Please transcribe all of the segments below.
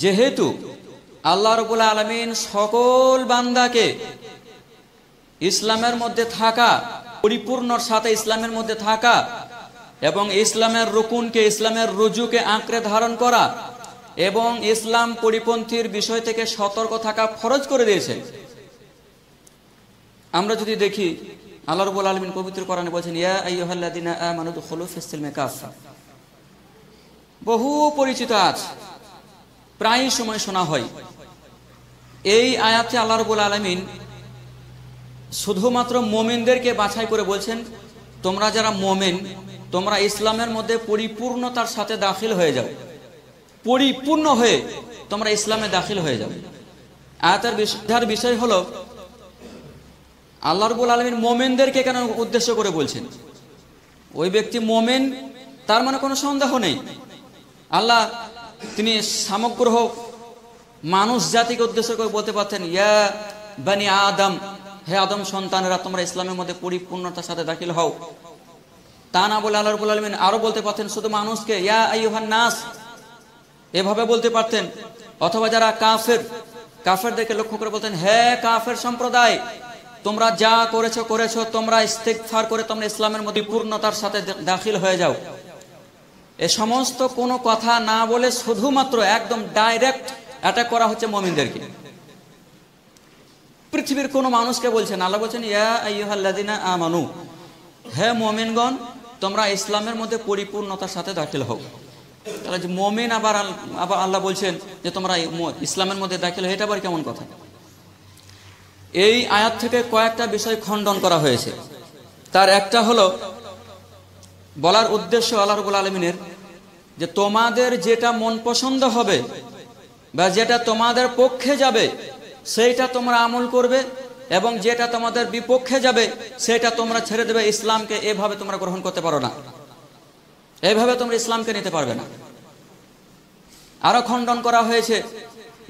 যেহেতু আল্লাহ রাব্বুল আলামিন সকল বান্দাকে ইসলামের মধ্যে থাকা, পরিপূর্ণর সাথে ইসলামের মধ্যে থাকা এবং ইসলামের রুকুনকে, ইসলামের রুজুকে আঁকড়ে ধারণ করা এবং ইসলাম পরিপন্থীর বিষয় থেকে সতর্ক থাকা ফরজ করে দিয়েছে। আমরা যদি দেখি আল্লাহ রাব্বুল আলামিন পবিত্র কোরআনে বলেছেন, ইয়া আইয়ুহাল্লাযীনা আমানু দুখুলু ফিস-সিলমি কাফা। বহু পরিচিত আছে, প্রায় সময় শোনা হয়। এই আয়াতে আল্লাহ রাব্বুল আলামিন শুধুমাত্র মুমিনদেরকে বাছাই করে বলছেন, তোমরা যারা মুমিন তোমরা ইসলামের মধ্যে পরিপূর্ণতার সাথে দাখিল হয়ে যাও, পরিপূর্ণ হয়ে তোমরা ইসলামে দাখিল হয়ে যাও। আয়াতের বিষয় হলো আল্লাহ রাব্বুল আলামিন মুমিনদেরকে কেন উদ্দেশ্য করে বলছেন? ওই ব্যক্তি মুমিন, তার মানে কোনো সন্দেহ নেই। আল্লাহ তিনি সমগ্র মানুষ জাতিকে উদ্দেশ্য করে বলতে পারতেন, ইয়া বানি আদম, হে আদম সন্তানেরা তোমরা ইসলামের মধ্যে পরিপূর্ণতার সাথে দাখিল হও। তা না বলে আল্লাহ রাব্বুল আলামিন আরো বলতে পারতেন শুধু মানুষকে, ইয়া আইয়ুহান নাস, এভাবে বলতে পারতেন। অথবা যারা কাফের, কাফেরদেরকে লক্ষ্য করে বলতেন, হে কাফের সম্প্রদায়, তোমরা যা করেছো তোমরা ইস্তিগফার করে তোমরা ইসলামের মধ্যে পূর্ণতার সাথে দাখিল হয়ে যাও। এ সমস্ত কোনো কথা না বলে শুধুমাত্র একদম ডাইরেক্ট অ্যাটাক করা হচ্ছে মুমিনদেরকে। পৃথিবীর কোনো মানুষকে বলছেন, আল্লাহ বলছেন, ইয়া আইয়ুহাল্লাযীনা আমানু, হে মুমিনগণ তোমরা ইসলামের মধ্যে পরিপূর্ণতার সাথে দাখিল হও। তাহলে যে মুমিন আবার আল্লাহ বলছেন যে তোমরা ইসলামের মধ্যে দাখিল হও, এটা আবার কেমন কথা? এই আয়াত থেকে কয়েকটা বিষয় খণ্ডন করা হয়েছে। তার একটা হলো, বলার উদ্দেশ্য আল্লাহ রাব্বুল আলামিনের যে তোমাদের যেটা মন পছন্দ হবে বা যেটা তোমাদের পক্ষে যাবে সেইটা তোমরা আমল করবে, এবং যেটা তোমাদের বিপক্ষে যাবে সেটা তোমরা ছেড়ে দেবে। ইসলামকে এভাবে তোমরা গ্রহণ করতে পারো না, এভাবে তোমরা ইসলামকে নিতে পারবে না। আরো খণ্ডন করা হয়েছে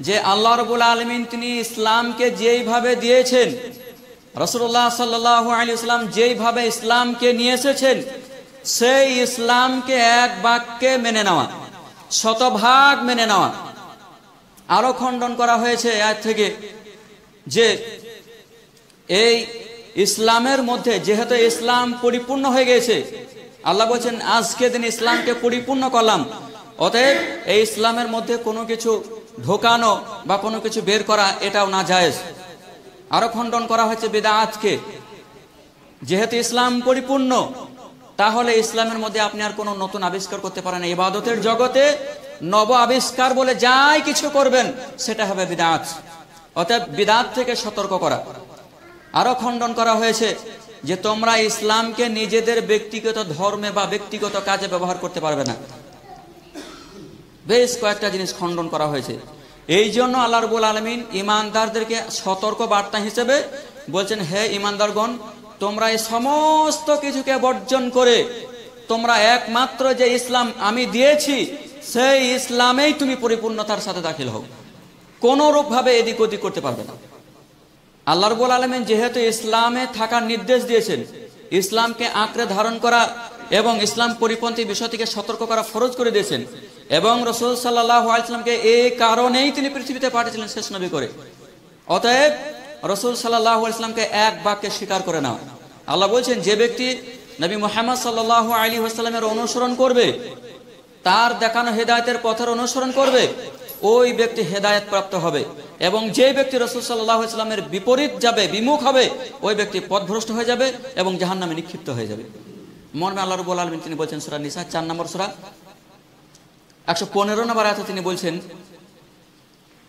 যে আল্লাহ রাব্বুল আলামিন তিনি ইসলামকে যেইভাবে দিয়েছেন, রাসূলুল্লাহ সাল্লাল্লাহু আলাইহি ওয়াসাল্লাম যেইভাবে ইসলামকে নিয়ে এসেছেন, সেই ইসলামকে এক বাক্যে মেনে নেওয়া, শতভাগ মেনে নেওয়া। আরো খণ্ডন করা হয়েছে আয়াত থেকে যে এই ইসলামের মধ্যে যেহেতু ইসলাম পরিপূর্ণ হয়ে গেছে, আল্লাহ বলছেন আজকে দিন ইসলামকে পরিপূর্ণ করলাম, অতএব এই ইসলামের মধ্যে কোনো কিছু ঢোকানো বা কোনো কিছু বের করা এটাও না জায়েজ। আরো খণ্ডন করা হয়েছে বিদআতকে, যেহেতু ইসলাম পরিপূর্ণ তাহলে ইসলামের মধ্যে আপনি আর কোনো নতুন আবিষ্কার করতে পারেন না। ইবাদতের জগতে নব আবিষ্কার বলে যাই কিছু করবেন সেটা হবে বিদআত, অতএব বিদআত থেকে সতর্ক করা। আরো খণ্ডন করা হয়েছে যে তোমরা ইসলামকে নিজেদের ব্যক্তিগত ধর্মে বা ব্যক্তিগত কাজে ব্যবহার করতে পারবে না। বেশ কয়েকটা জিনিস খণ্ডন করা হয়েছে। এই জন্য আল্লাহ রাব্বুল আলামিন ঈমানদারদেরকে সতর্ক বার্তা হিসেবে বলছেন, হে ঈমানদারগণ তোমরা এই সমস্ত কিছুকে বর্জন করে তোমরা একমাত্র যে ইসলাম আমি দিয়েছি সেই ইসলামেই তুমি পরিপূর্ণতার সাথে দাখিল হও, কোন রূপ ভাবে এদিক ওদিক করতে পারবে না। আল্লাহ রাব্বুল আলামিন যেহেতু ইসলামে থাকার নির্দেশ দিয়েছেন, ইসলামকে আঁকড়ে ধারণ করা এবং ইসলাম পরিপন্থী বিষয় থেকে সতর্ক করা ফরজ করে দিয়েছেন, এবং রাসূল সাল্লাল্লাহু আলাইহি ওয়াসাল্লামকে এই কারণেই তিনি পৃথিবীতে পাঠিয়েছিলেন শেষ নবী করে। অতএব রাসূল সাল্লাল্লাহু আলাইহি ওয়াসাল্লামকে এক বাক্যে স্বীকার করে নাও। আল্লাহ বলছেন যে ব্যক্তি নবী মুহাম্মদ সাল্লাল্লাহু আলাইহি ওয়াসাল্লামের অনুসরণ করবে, তার দেখানো হেদায়েতের পথের অনুসরণ করবে, ওই ব্যক্তি হেদায়েত প্রাপ্ত হবে, এবং যে ব্যক্তি রাসূল সাল্লাল্লাহু আলাইহি ওয়াসাল্লামের বিপরীত যাবে, বিমুখ হবে, ওই ব্যক্তি পথভ্রষ্ট হয়ে যাবে এবং জাহান্নামে নিক্ষিপ্ত হয়ে যাবে। মর্মে আল্লাহ রাব্বুল আলামিন তিনি বলছেন সূরা নিসা 4 নম্বর সূরা 115 নম্বর আয়াতে তিনি বলছেন,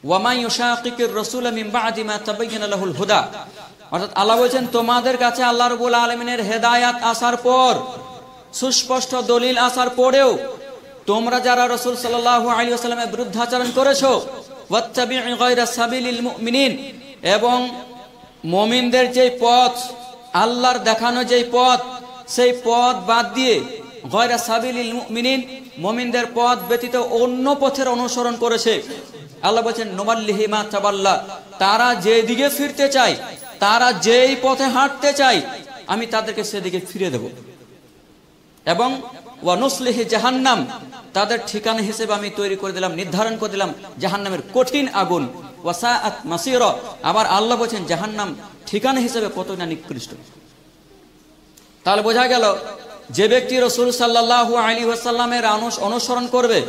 ওয়ামা ইউশাকিকির রাসূল মিন বা'দি মা তাবাyyana লাহুল হুদা। অর্থাৎ আল্লাহ বলছেন তোমাদের কাছে আল্লাহ রাব্বুল আলামিনের হেদায়েত আসার পর, সুস্পষ্ট দলিল আসার পরেও তোমরা যারা রাসূল সাল্লাল্লাহু আলাইহি ওয়াসাল্লামের বিরুদ্ধাচরণ করেছো, ওয়াত্তাবিউ গায়রা সাবিলিল মুমিনিন, এবং মুমিনদের যেই পথ, আল্লাহর দেখানো যেই পথ, সেই পথ বাদ দিয়ে গায়রা সাবিলিল মুমিনিন, মুমিনদের পথ ব্যতীত অন্য পথের অনুসরণ করেছে। আল্লাহ বলেন নুমাল্লিহি মা তাবাল্লা, তারা যেদিকে ফিরতে চায়, তারা যেই পথে হাঁটতে চায় আমি তাদেরকে সেদিকে ফিরে দেব। এবং ওয়া নুসলিহি জাহান্নাম, তাদের ঠিকানা হিসেবে আমি তৈরি করে দিলাম, নির্ধারণ করে দিলাম জাহান্নামের কঠিন আগুন। ওয়া সাআত মাসীরা, আবার আল্লাহ বলেন জাহান্নাম ঠিকানা হিসেবে কত না নিকৃষ্ট। তাহলে বোঝা গেল যে ব্যক্তি রাসূল সাল্লাল্লাহু আলাইহি ওয়াসাল্লামের অনুসরণ করবে,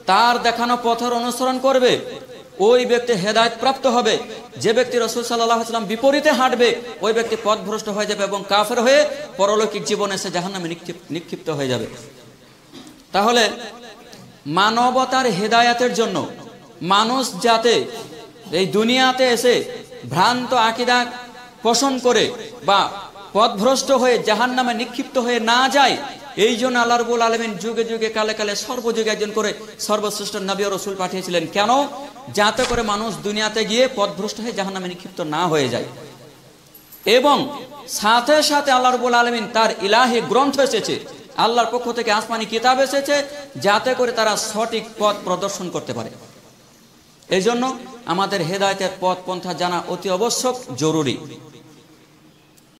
তার দেখানো পথের অনুসরণ করবে, ওই ব্যক্তি হেদায়েত প্রাপ্ত হবে। যে ব্যক্তি রাসূল সাল্লাল্লাহু আলাইহি ওয়াসাল্লাম বিপরীতে হাঁটবে, ওই ব্যক্তি পথভ্রষ্ট হয়ে যাবে এবং কাফের হয়ে পরলৌকিক জীবনে সে জাহান্নামে নিক্ষিপ্ত হয়ে যাবে। তাহলে মানবতার হেদায়েতের জন্য মানুষ যাতে এই দুনিয়াতে এসে ভ্রান্ত আকীদা পোষণ করে বা পথভ্রষ্ট হয়ে জাহান্নামে নিক্ষিপ্ত হয়ে না যায়, এই জন্য আল্লাহ রাব্বুল আলামিন যুগে যুগে কালে কালে সর্বযুগে একজন করে সর্বশ্রেষ্ঠ নবী ও রাসূল পাঠিয়েছিলেন। কেন? যাতে করে মানুষ দুনিয়াতে গিয়ে পথভ্রষ্ট হয়ে জাহান্নামে নিক্ষিপ্ত না হয়ে যায়। এবং সাথে সাথে আল্লাহ রাব্বুল আলামিন তার ইলাহি গ্রন্থ এসেছে, আল্লাহর পক্ষ থেকে আসমানি কিতাব এসেছে, যাতে করে তারা সঠিক পথ প্রদর্শন করতে পারে। এই জন্য আমাদের হেদায়েতের পথ পন্থা জানা অতি আবশ্যক, জরুরি।